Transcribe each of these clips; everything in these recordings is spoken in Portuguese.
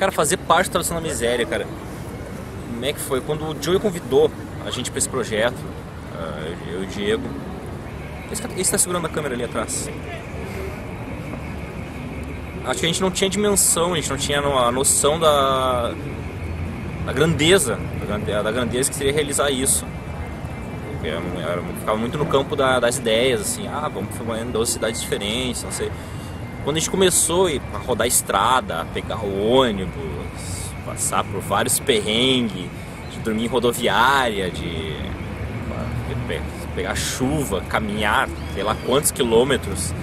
cara, fazer parte da Tradução da Miséria, cara. Como é que foi? Quando o Joey convidou a gente pra esse projeto, eu e o Diego. Esse tá segurando a câmera ali atrás. Acho que a gente não tinha dimensão, a gente não tinha a noção da grandeza que seria realizar isso. Ficava muito no campo das ideias, assim, vamos filmar em 12 cidades diferentes, não sei. Quando a gente começou a rodar a estrada, a pegar o ônibus, passar por vários perrengues, de dormir em rodoviária, de pegar chuva, caminhar, sei lá quantos quilômetros,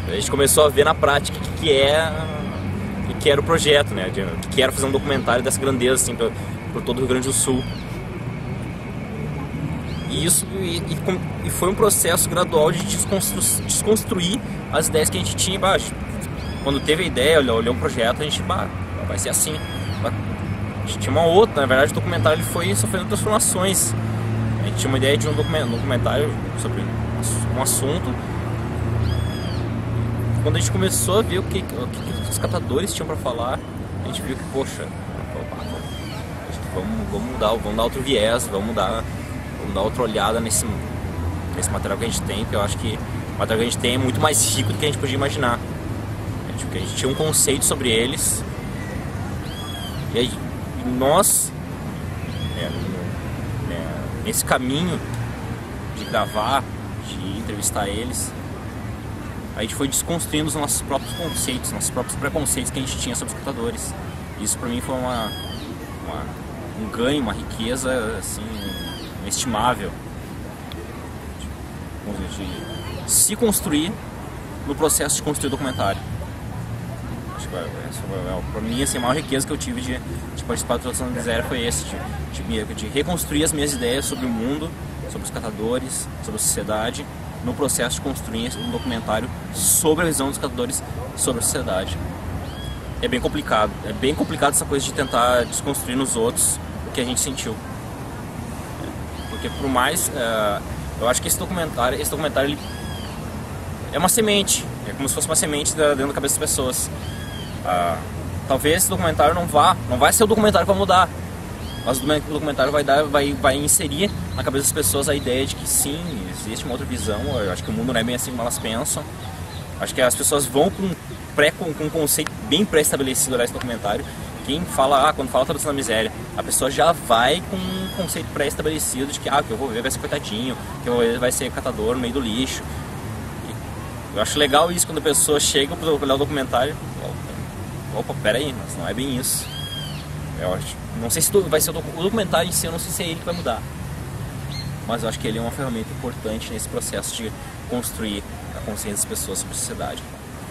a gente começou a ver na prática o que era o projeto, né? O que era fazer um documentário dessa grandeza, assim, por todo o Rio Grande do Sul. E foi um processo gradual de desconstruir as ideias que a gente tinha embaixo. Quando teve a ideia, olhou o projeto, a gente, vai ser assim. A gente tinha uma outra, na verdade o documentário ele foi sofrendo transformações. A gente tinha uma ideia de um documentário sobre um assunto. Quando a gente começou a ver o que os catadores tinham para falar, a gente viu que, poxa, vamos dar outro viés, vamos dar outra olhada nesse material que a gente tem, porque eu acho que o material que a gente tem é muito mais rico do que a gente podia imaginar. A gente tinha um conceito sobre eles, e aí nós, nesse caminho de gravar, de entrevistar eles, a gente foi desconstruindo os nossos próprios conceitos, nossos próprios preconceitos que a gente tinha sobre os catadores. Isso pra mim foi um ganho, uma riqueza assim, inestimável de se construir no processo de construir o documentário. Acho que pra mim assim, a maior riqueza que eu tive de participar da Tradução da Miséria foi esse, de reconstruir as minhas ideias sobre o mundo, sobre os catadores, sobre a sociedade, no processo de construir um documentário sobre a visão dos catadores sobre a sociedade. É bem complicado essa coisa de tentar desconstruir nos outros o que a gente sentiu. Porque por mais, eu acho que esse documentário ele é uma semente, é como se fosse uma semente dentro da cabeça das pessoas. Talvez esse documentário não vai ser o documentário que vai mudar, mas o documentário vai inserir na cabeça das pessoas a ideia de que sim, existe uma outra visão. Eu acho que o mundo não é bem assim como elas pensam. Acho que as pessoas vão com um conceito bem pré-estabelecido nesse documentário. Quando fala Tradução da Miséria, a pessoa já vai com um conceito pré-estabelecido de que o que eu vou ver vai ser coitadinho, o que eu vou ver vai ser catador no meio do lixo. Eu acho legal isso quando a pessoa chega para olhar o documentário. Opa, peraí, mas não é bem isso. Eu acho, não sei se vai ser o documentário em si, eu não sei se é ele que vai mudar. Mas eu acho que ele é uma ferramenta importante nesse processo de construir a consciência das pessoas sobre a sociedade.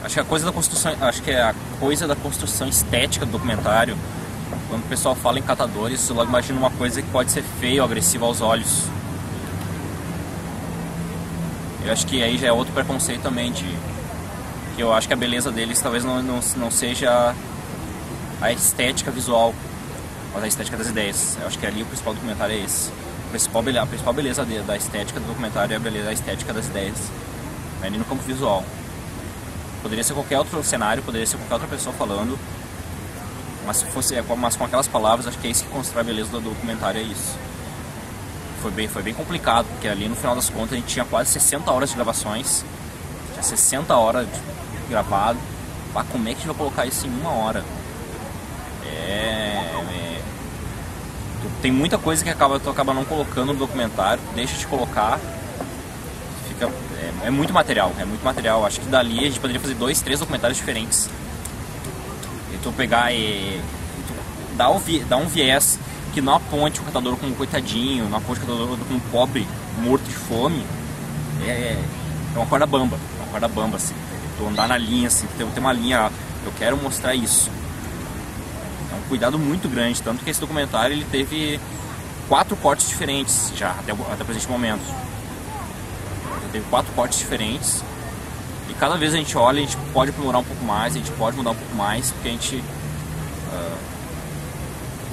Acho que a coisa da construção estética do documentário, quando o pessoal fala em catadores, eu logo imagino uma coisa que pode ser feia ou agressiva aos olhos. Eu acho que aí já é outro preconceito também, que eu acho que a beleza deles talvez não seja a estética visual, mas a estética das ideias. Eu acho que ali o principal documentário é esse. A principal beleza da estética do documentário é a beleza da estética das ideias, ali no campo visual. Poderia ser qualquer outro cenário, poderia ser qualquer outra pessoa falando, mas com aquelas palavras, acho que é isso que constrói a beleza do documentário, é isso. Foi bem complicado, porque ali no final das contas a gente tinha quase 60 horas de gravações, tinha 60 horas de gravado. Como é que a gente vai colocar isso em uma hora? Tem muita coisa que tu acaba não colocando no documentário, deixa de colocar. É muito material. Acho que dali a gente poderia fazer 2, 3 documentários diferentes. E tu pegar tu dar um viés que não aponte o catador como um coitadinho, não aponte o catador como um pobre morto de fome. É uma corda bamba. Assim. Tu andar na linha, assim, tem uma linha, eu quero mostrar isso. É um cuidado muito grande, tanto que esse documentário ele teve 4 cortes diferentes já, até o presente momento. Teve 4 cortes diferentes, e cada vez a gente olha, a gente pode aprimorar um pouco mais, a gente pode mudar um pouco mais, porque a gente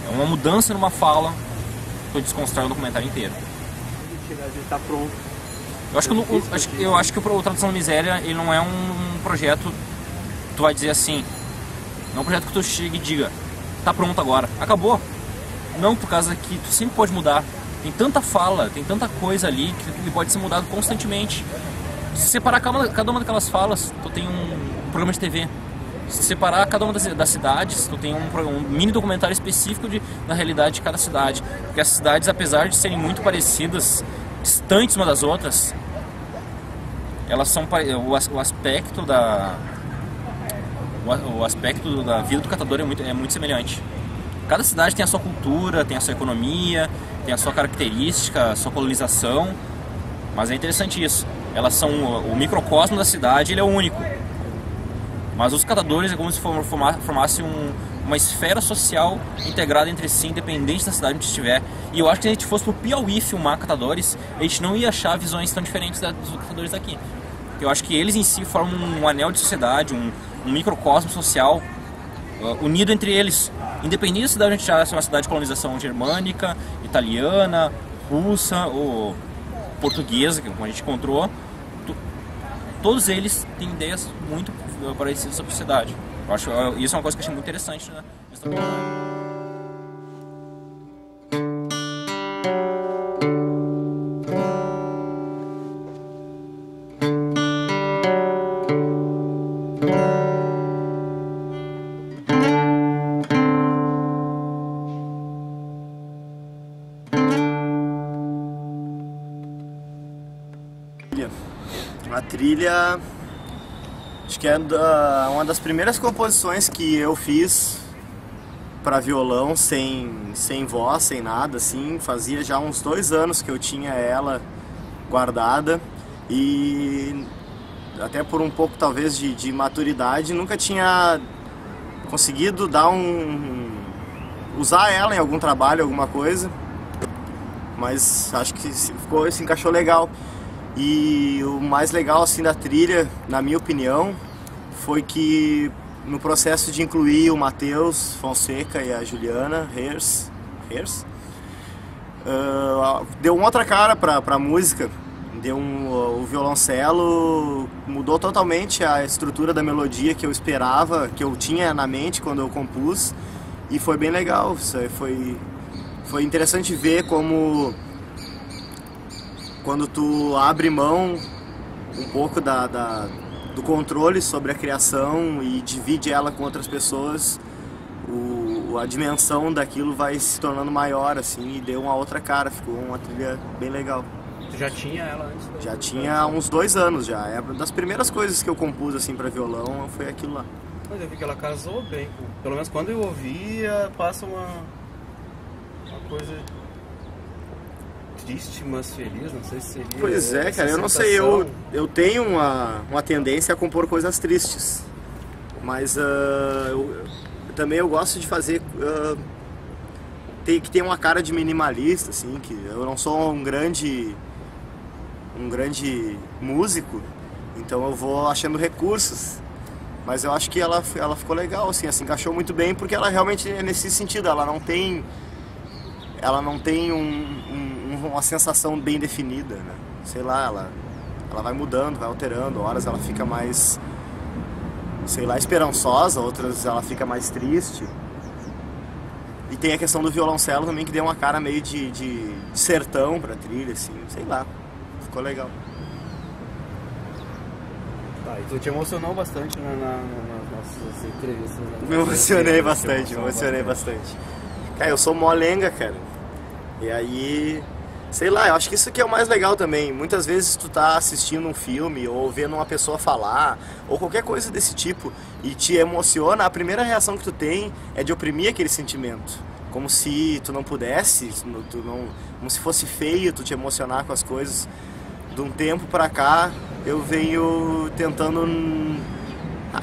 é uma mudança numa fala que eu desconstrói o documentário inteiro. Tá pronto. Eu acho que o Tradução da Miséria ele não é um projeto, tu vai dizer assim, Não é um projeto que tu chegue e diga, tá pronto agora, acabou. Não, por causa que tu sempre pode mudar. Tem tanta fala, tem tanta coisa ali que pode ser mudado constantemente. Se separar cada uma daquelas falas, tu tem um programa de TV. Se separar cada uma das cidades, tu tem um mini documentário específico da realidade de cada cidade. Porque as cidades, apesar de serem muito parecidas, distantes umas das outras, elas são o aspecto da vida do catador é muito semelhante. Cada cidade tem a sua cultura, tem a sua economia, tem a sua característica, a sua colonização, mas é interessante isso. Elas são o microcosmo da cidade, ele é único. Mas os catadores é como se formasse uma esfera social integrada entre si, independente da cidade onde estiver. E eu acho que se a gente fosse pro Piauí filmar catadores, a gente não ia achar visões tão diferentes dos catadores daqui. Eu acho que eles em si formam um anel de sociedade, um microcosmo social unido entre eles. Independente da cidade onde estiver, se é uma cidade de colonização germânica, italiana, russa ou portuguesa, como a gente encontrou, todos eles têm ideias muito parecidas sobre a sociedade. Eu acho isso é uma coisa que eu achei muito interessante, né? A trilha, acho que é uma das primeiras composições que eu fiz para violão, sem voz, sem nada, assim. Fazia já uns 2 anos que eu tinha ela guardada e até por um pouco talvez de maturidade, nunca tinha conseguido usar ela em algum trabalho, alguma coisa, mas acho que se encaixou legal. E o mais legal assim da trilha, na minha opinião, foi que no processo de incluir o Matheus Fonseca e a Juliana Hers, deu uma outra cara para a música. O violoncelo mudou totalmente a estrutura da melodia que eu esperava, que eu tinha na mente quando eu compus, e foi bem legal. Foi interessante ver como quando tu abre mão um pouco do controle sobre a criação e divide ela com outras pessoas, a dimensão daquilo vai se tornando maior, assim, e deu uma outra cara, ficou uma trilha bem legal. Tu já tinha ela antes? Já tinha há uns 2 anos já. É uma das primeiras coisas que eu compus assim para violão, foi aquilo lá. Mas eu vi que ela casou bem, pelo menos quando eu ouvia, passa uma coisa triste, mas feliz, não sei se seria... Pois é, cara, eu não sei, eu tenho uma tendência a compor coisas tristes, mas também eu gosto de fazer que tem uma cara de minimalista, assim, que eu não sou um grande músico, então eu vou achando recursos, mas eu acho que ela ficou legal, assim, encaixou muito bem, porque ela realmente é nesse sentido, ela não tem uma sensação bem definida, né? Sei lá, ela vai mudando, vai alterando, horas ela fica mais, sei lá, esperançosa, outras ela fica mais triste. E tem a questão do violoncelo também, que deu uma cara meio de sertão pra trilha, assim, sei lá, ficou legal. Tá, e tu te emocionou bastante nas nossas entrevistas, né? Me emocionei bastante. Cara, eu sou molenga, cara. E aí, sei lá, eu acho que isso aqui é o mais legal também. Muitas vezes tu tá assistindo um filme ou vendo uma pessoa falar ou qualquer coisa desse tipo e te emociona, a primeira reação que tu tem é de oprimir aquele sentimento. Como se tu não pudesse, como se fosse feio tu te emocionar com as coisas. De um tempo pra cá, eu venho tentando...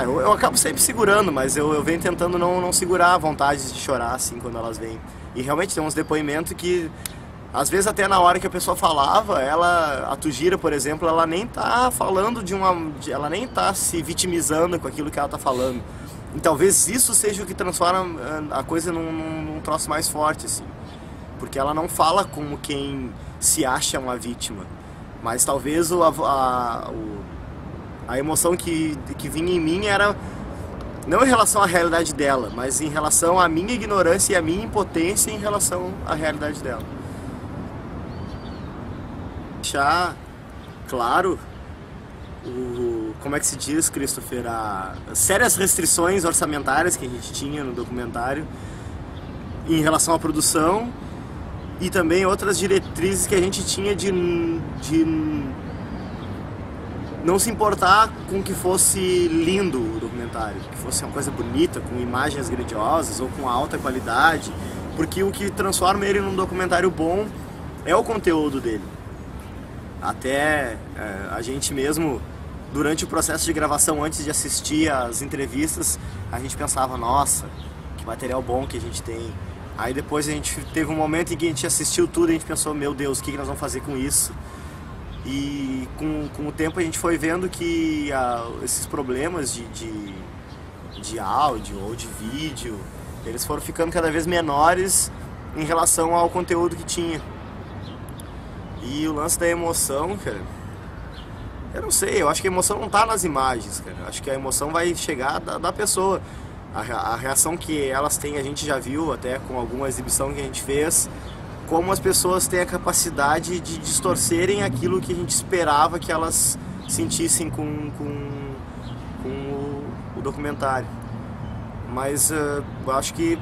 eu acabo sempre segurando, mas eu venho tentando não segurar a vontade de chorar, assim, quando elas vêm. E realmente tem uns depoimentos que, às vezes até na hora que a pessoa falava, a Tujira, por exemplo, ela nem tá falando ela nem tá se vitimizando com aquilo que ela tá falando. E talvez isso seja o que transforma a coisa num troço mais forte, assim. Porque ela não fala como quem se acha uma vítima. Mas talvez a emoção que vinha em mim era Não em relação à realidade dela, mas em relação à minha ignorância e à minha impotência em relação à realidade dela. Deixar claro, como é que se diz, Christopher, as sérias restrições orçamentárias que a gente tinha no documentário em relação à produção e também outras diretrizes que a gente tinha de não se importar com que fosse lindo o documentário, que fosse uma coisa bonita, com imagens grandiosas ou com alta qualidade, porque o que transforma ele num documentário bom é o conteúdo dele. Até a gente mesmo, durante o processo de gravação, antes de assistir às entrevistas, a gente pensava, nossa, que material bom que a gente tem. Aí depois a gente teve um momento em que a gente assistiu tudo e a gente pensou, meu Deus, o que nós vamos fazer com isso? E com o tempo a gente foi vendo que esses problemas de áudio ou de vídeo, eles foram ficando cada vez menores em relação ao conteúdo que tinha. E o lance da emoção, cara, eu não sei, eu acho que a emoção não tá nas imagens, cara. Eu acho que a emoção vai chegar da pessoa. A reação que elas têm, a gente já viu até com alguma exibição que a gente fez, como as pessoas têm a capacidade de distorcerem aquilo que a gente esperava que elas sentissem com o documentário. Mas eu acho que,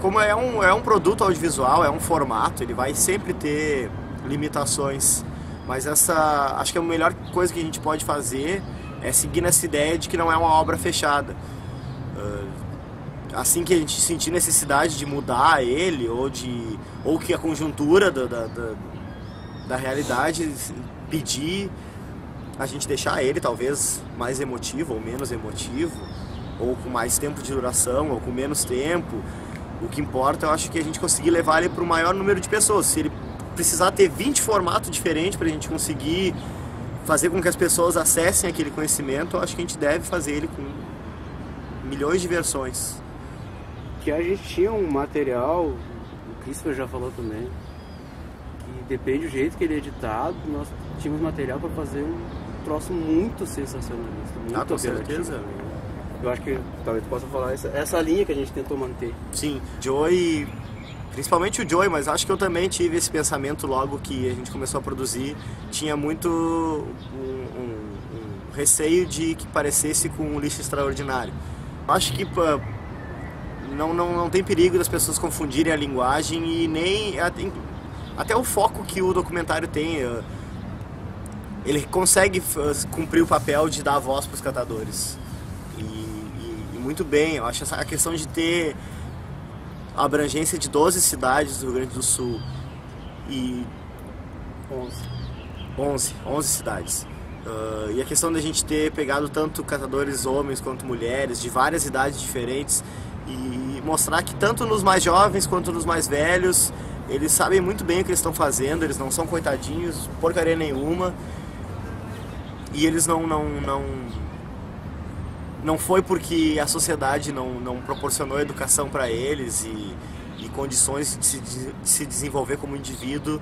como é um produto audiovisual, é um formato, ele vai sempre ter limitações. Mas acho que a melhor coisa que a gente pode fazer é seguir nessa ideia de que não é uma obra fechada. Assim que a gente sentir necessidade de mudar ele, ou que a conjuntura da realidade pedir, a gente deixar ele talvez mais emotivo ou menos emotivo, ou com mais tempo de duração, ou com menos tempo. O que importa, eu acho, que a gente conseguir levar ele para o maior número de pessoas. Se ele precisar ter 20 formatos diferentes para a gente conseguir fazer com que as pessoas acessem aquele conhecimento, eu acho que a gente deve fazer ele com milhões de versões. Que a gente tinha um material, o Christopher já falou também, que depende do jeito que ele é editado, nós tínhamos material para fazer um troço muito sensacionalista, muito com certeza. Eu acho que talvez tu possa falar essa linha que a gente tentou manter. Sim, Joey, principalmente o Joey, mas acho que eu também tive esse pensamento logo que a gente começou a produzir. Tinha muito um receio de que parecesse com um lixo extraordinário. Acho que não tem perigo das pessoas confundirem a linguagem e nem até o foco que o documentário tem. Ele consegue cumprir o papel de dar voz para os catadores. E muito bem. Eu acho a questão de ter a abrangência de 12 cidades do Rio Grande do Sul e 11 cidades. E a questão da gente ter pegado tanto catadores homens quanto mulheres, de várias idades diferentes, e mostrar que tanto nos mais jovens quanto nos mais velhos, eles sabem muito bem o que eles estão fazendo, eles não são coitadinhos, porcaria nenhuma, e eles não foi porque a sociedade não proporcionou educação para eles e condições de se desenvolver como indivíduo.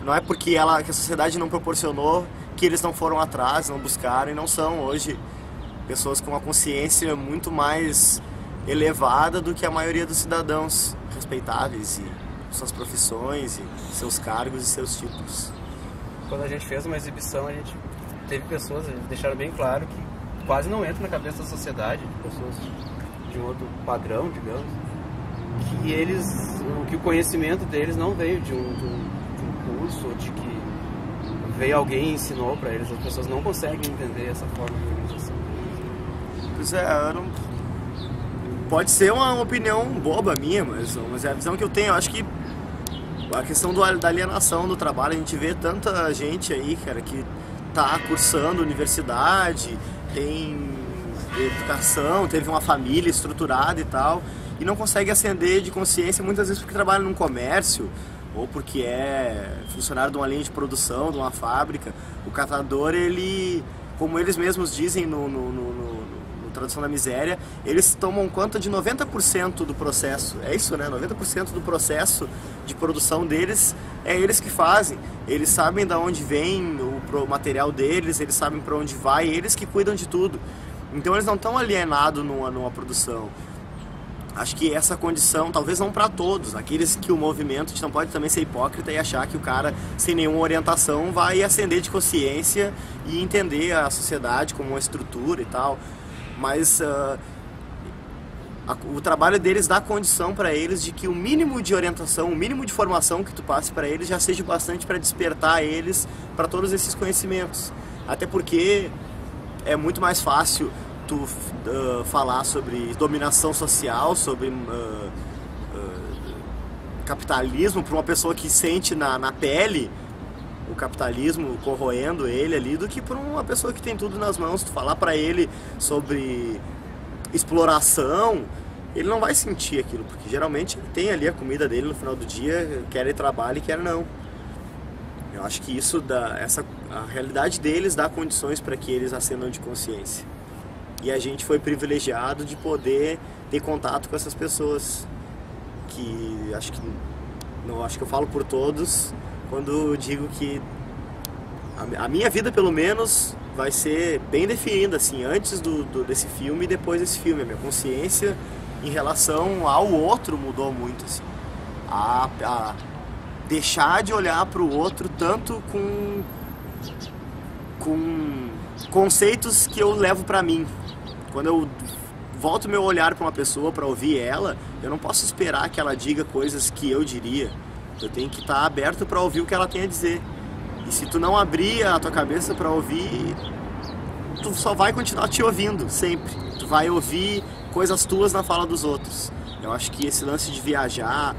Não é porque que a sociedade não proporcionou que eles não foram atrás, não buscaram e não são hoje pessoas com uma consciência muito mais elevada do que a maioria dos cidadãos respeitáveis e suas profissões e seus cargos e seus títulos. Quando a gente fez uma exibição, a gente teve pessoas, eles deixaram bem claro que quase não entra na cabeça da sociedade, pessoas de um outro padrão, digamos, que o conhecimento deles não veio de um curso, ou de que veio alguém e ensinou para eles. As pessoas não conseguem entender essa forma de organização. Pois é, pode ser uma opinião boba minha, mas é a visão que eu tenho. Eu acho que a questão da alienação do trabalho, a gente vê tanta gente aí, cara, que tá cursando universidade, tem educação, teve uma família estruturada e tal, e não consegue ascender de consciência, muitas vezes porque trabalha num comércio, ou porque é funcionário de uma linha de produção, de uma fábrica. O catador, ele, como eles mesmos dizem no Tradução da Miséria, eles tomam conta de 90% do processo. É isso, né? 90% do processo de produção deles é eles que fazem. Eles sabem de onde vem o material deles, eles sabem para onde vai, eles que cuidam de tudo. Então eles não estão alienados numa produção. Acho que essa condição, talvez não para todos, aqueles que o movimento, a gente não pode também ser hipócrita e achar que o cara sem nenhuma orientação vai ascender de consciência e entender a sociedade como uma estrutura e tal, mas o trabalho deles dá condição para eles de que o mínimo de orientação, o mínimo de formação que tu passe para eles já seja bastante para despertar eles para todos esses conhecimentos, até porque é muito mais fácil tu falar sobre dominação social, sobre capitalismo para uma pessoa que sente na pele o capitalismo corroendo ele ali, do que para uma pessoa que tem tudo nas mãos. Tu falar para ele sobre exploração, ele não vai sentir aquilo, porque geralmente ele tem ali a comida dele no final do dia, quer ele trabalhe, quer não. Eu acho que isso a realidade deles dá condições para que eles acendam de consciência. E a gente foi privilegiado de poder ter contato com essas pessoas, que acho que eu falo por todos quando digo que a minha vida, pelo menos, vai ser bem definida, assim, antes desse filme e depois desse filme. A minha consciência em relação ao outro mudou muito, assim. A deixar de olhar para o outro tanto com conceitos que eu levo para mim. Quando eu volto meu olhar para uma pessoa para ouvir ela, eu não posso esperar que ela diga coisas que eu diria. Eu tenho que estar aberto para ouvir o que ela tem a dizer. E se tu não abrir a tua cabeça para ouvir, tu só vai continuar te ouvindo sempre. Tu vai ouvir coisas tuas na fala dos outros. Eu acho que esse lance de viajar,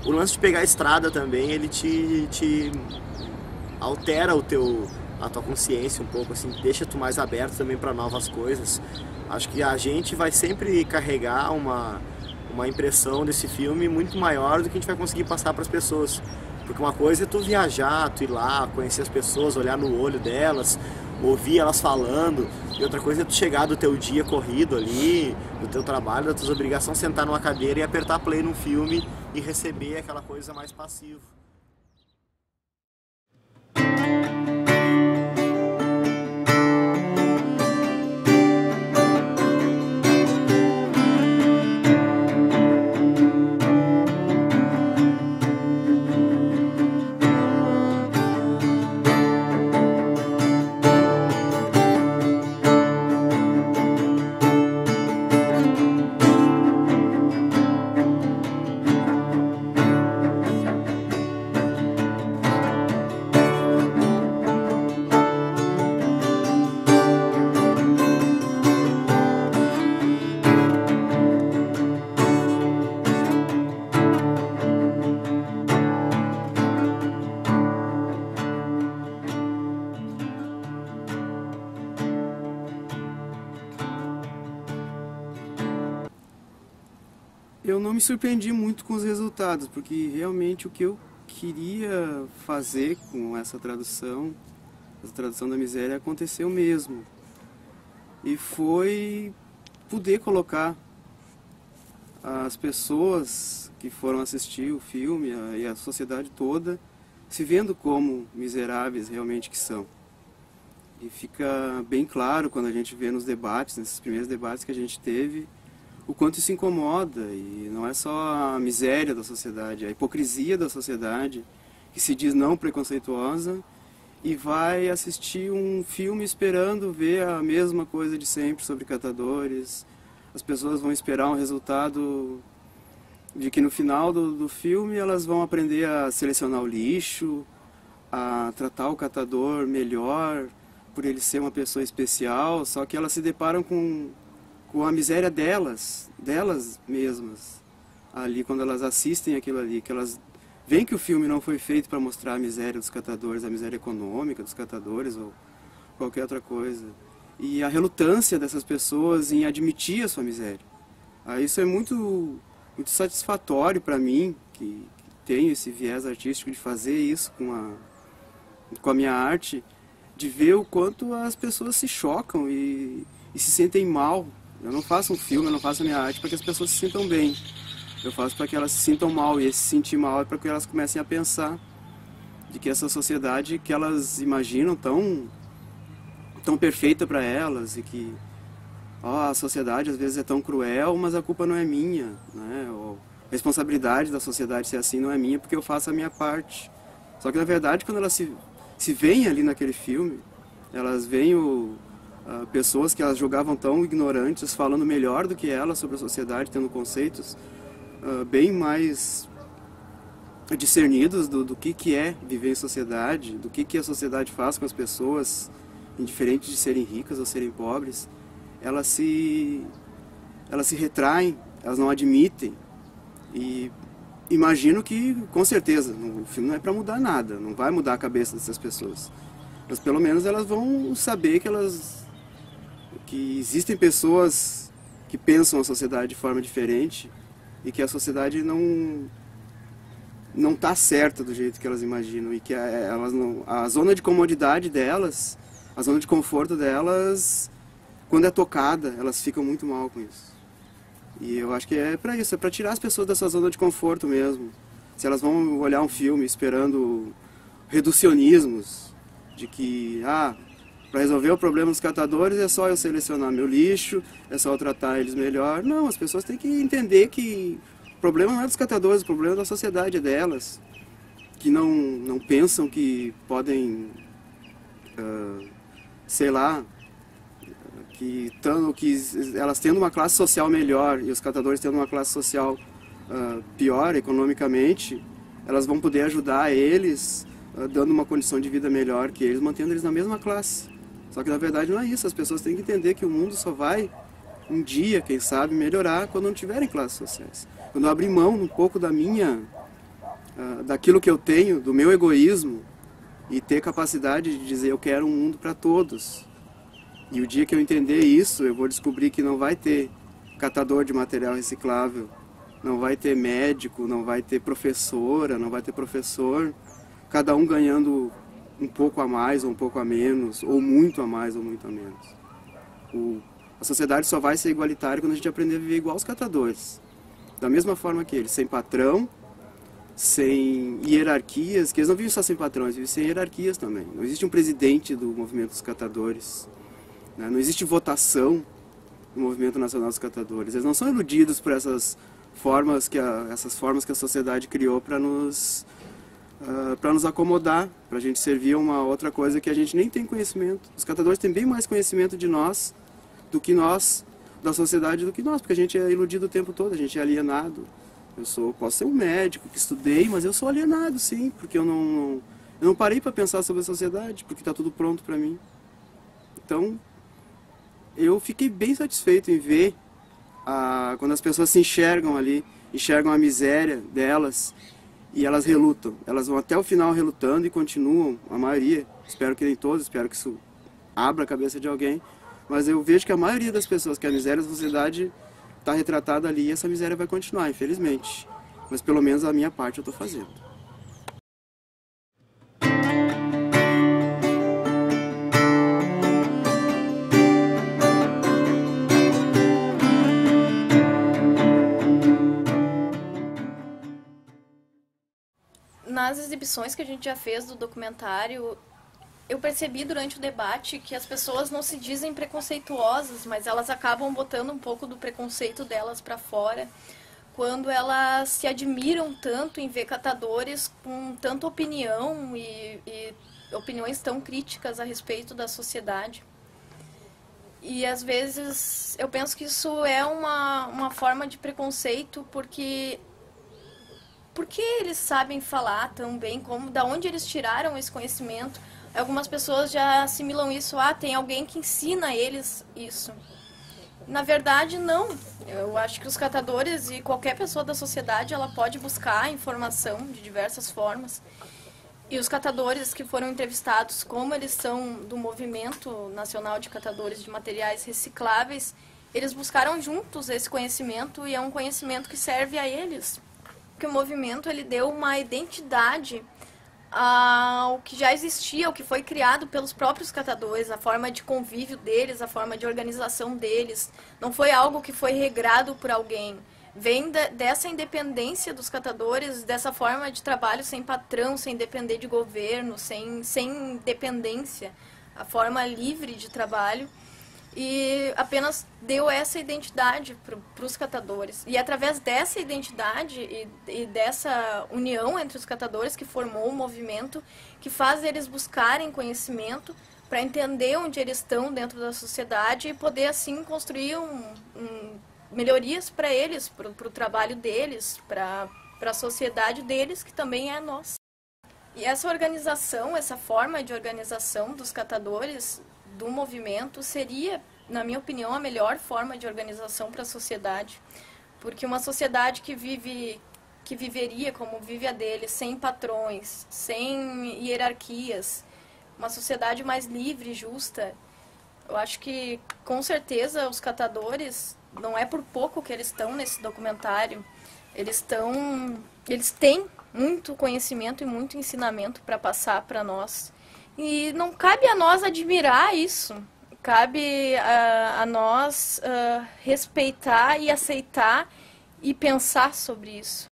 o lance de pegar a estrada também, ele te altera a tua consciência um pouco, assim, deixa tu mais aberto também para novas coisas. Acho que a gente vai sempre carregar uma impressão desse filme muito maior do que a gente vai conseguir passar para as pessoas. Porque uma coisa é tu viajar, tu ir lá, conhecer as pessoas, olhar no olho delas, ouvir elas falando, e outra coisa é tu chegar do teu dia corrido ali, do teu trabalho, das tuas obrigações, sentar numa cadeira e apertar play num filme e receber aquela coisa mais passiva. Eu não me surpreendi muito com os resultados, porque realmente o que eu queria fazer com essa tradução da miséria, aconteceu mesmo. E foi poder colocar as pessoas que foram assistir o filme e a sociedade toda se vendo como miseráveis realmente que são. E fica bem claro quando a gente vê nos debates, nesses primeiros debates que a gente teve, o quanto isso incomoda. E não é só a miséria da sociedade, a hipocrisia da sociedade, que se diz não preconceituosa e vai assistir um filme esperando ver a mesma coisa de sempre sobre catadores. As pessoas vão esperar um resultado de que no final do filme elas vão aprender a selecionar o lixo, a tratar o catador melhor por ele ser uma pessoa especial, só que elas se deparam com a miséria delas mesmas, ali quando elas assistem aquilo ali, que elas veem que o filme não foi feito para mostrar a miséria dos catadores, a miséria econômica dos catadores ou qualquer outra coisa. E a relutância dessas pessoas em admitir a sua miséria. Isso é muito satisfatório para mim, que tenho esse viés artístico de fazer isso com a minha arte, de ver o quanto as pessoas se chocam e se sentem mal. Eu não faço um filme, eu não faço a minha arte para que as pessoas se sintam bem. Eu faço para que elas se sintam mal, e esse se sentir mal é para que elas comecem a pensar de que essa sociedade que elas imaginam tão perfeita para elas e que a sociedade às vezes é tão cruel, mas a culpa não é minha, né? Ou a responsabilidade da sociedade ser assim não é minha porque eu faço a minha parte. Só que na verdade quando elas se veem ali naquele filme, elas veem pessoas que elas julgavam tão ignorantes falando melhor do que elas sobre a sociedade, tendo conceitos bem mais discernidos do que é viver em sociedade, do que a sociedade faz com as pessoas, indiferente de serem ricas ou serem pobres. Elas se retraem, elas não admitem. E imagino que, com certeza, o filme não é para mudar nada, não vai mudar a cabeça dessas pessoas. Mas pelo menos elas vão saber que existem pessoas que pensam a sociedade de forma diferente e que a sociedade não está certa do jeito que elas imaginam e que a zona de comodidade delas, a zona de conforto delas, quando é tocada, elas ficam muito mal com isso. E eu acho que é para isso, é para tirar as pessoas dessa zona de conforto mesmo. Se elas vão olhar um filme esperando reducionismos, de que, para resolver o problema dos catadores é só eu selecionar meu lixo, é só eu tratar eles melhor. Não, as pessoas têm que entender que o problema não é dos catadores, o problema é da sociedade, é delas, que não pensam que podem, sei lá, que elas tendo uma classe social melhor e os catadores tendo uma classe social pior economicamente, elas vão poder ajudar eles dando uma condição de vida melhor que eles, mantendo eles na mesma classe. Só que na verdade não é isso, as pessoas têm que entender que o mundo só vai um dia, quem sabe, melhorar quando não tiverem classes sociais. Quando eu abrir mão um pouco daquilo que eu tenho, do meu egoísmo, e ter capacidade de dizer eu quero um mundo para todos. E o dia que eu entender isso, eu vou descobrir que não vai ter catador de material reciclável, não vai ter médico, não vai ter professora, não vai ter professor, cada um ganhando um pouco a mais ou um pouco a menos, ou muito a mais ou muito a menos. A sociedade só vai ser igualitária quando a gente aprender a viver igual os catadores. Da mesma forma que eles, sem patrão, sem hierarquias, que eles não vivem só sem patrão, eles vivem sem hierarquias também. Não existe um presidente do movimento dos catadores. Não existe votação no Movimento Nacional dos Catadores. Eles não são iludidos por essas formas que a sociedade criou para nos acomodar, para a gente servir a uma outra coisa que a gente nem tem conhecimento. Os catadores têm bem mais conhecimento de nós do que nós, da sociedade, do que nós, porque a gente é iludido o tempo todo, a gente é alienado. Posso ser um médico que estudei, mas eu sou alienado, sim, porque eu não parei para pensar sobre a sociedade, porque está tudo pronto para mim. Então, eu fiquei bem satisfeito em ver quando as pessoas se enxergam ali, enxergam a miséria delas e elas relutam. Elas vão até o final relutando e continuam, a maioria, espero que nem todos, espero que isso abra a cabeça de alguém, mas eu vejo que a maioria das pessoas, que a miséria da sociedade está retratada ali e essa miséria vai continuar, infelizmente. Mas pelo menos a minha parte eu estou fazendo. Nas exibições que a gente já fez do documentário, eu percebi durante o debate que as pessoas não se dizem preconceituosas, mas elas acabam botando um pouco do preconceito delas para fora, quando elas se admiram tanto em ver catadores com tanta opinião e opiniões tão críticas a respeito da sociedade. E às vezes eu penso que isso é uma forma de preconceito, porque eles sabem falar tão bem, da onde eles tiraram esse conhecimento. Algumas pessoas já assimilam isso, tem alguém que ensina eles isso. Na verdade, não. Eu acho que os catadores e qualquer pessoa da sociedade, ela pode buscar informação de diversas formas. E os catadores que foram entrevistados, como eles são do Movimento Nacional de Catadores de Materiais Recicláveis, eles buscaram juntos esse conhecimento e é um conhecimento que serve a eles. Porque o movimento ele deu uma identidade ao que já existia, ao que foi criado pelos próprios catadores, a forma de convívio deles, a forma de organização deles. Não foi algo que foi regrado por alguém. Vem dessa independência dos catadores, dessa forma de trabalho sem patrão, sem depender de governo, sem dependência, a forma livre de trabalho. e apenas deu essa identidade para os catadores. E através dessa identidade e dessa união entre os catadores que formou um movimento que faz eles buscarem conhecimento para entender onde eles estão dentro da sociedade e poder assim construir melhorias para eles, para o trabalho deles, para a sociedade deles, que também é nossa. E essa organização, essa forma de organização dos catadores do movimento seria, na minha opinião, a melhor forma de organização para a sociedade. Porque uma sociedade que viveria como vive a dele, sem patrões, sem hierarquias, uma sociedade mais livre e justa, eu acho que, com certeza, os catadores, não é por pouco que eles estão nesse documentário, eles têm muito conhecimento e muito ensinamento para passar para nós. E não cabe a nós admirar isso, cabe a nós respeitar e aceitar e pensar sobre isso.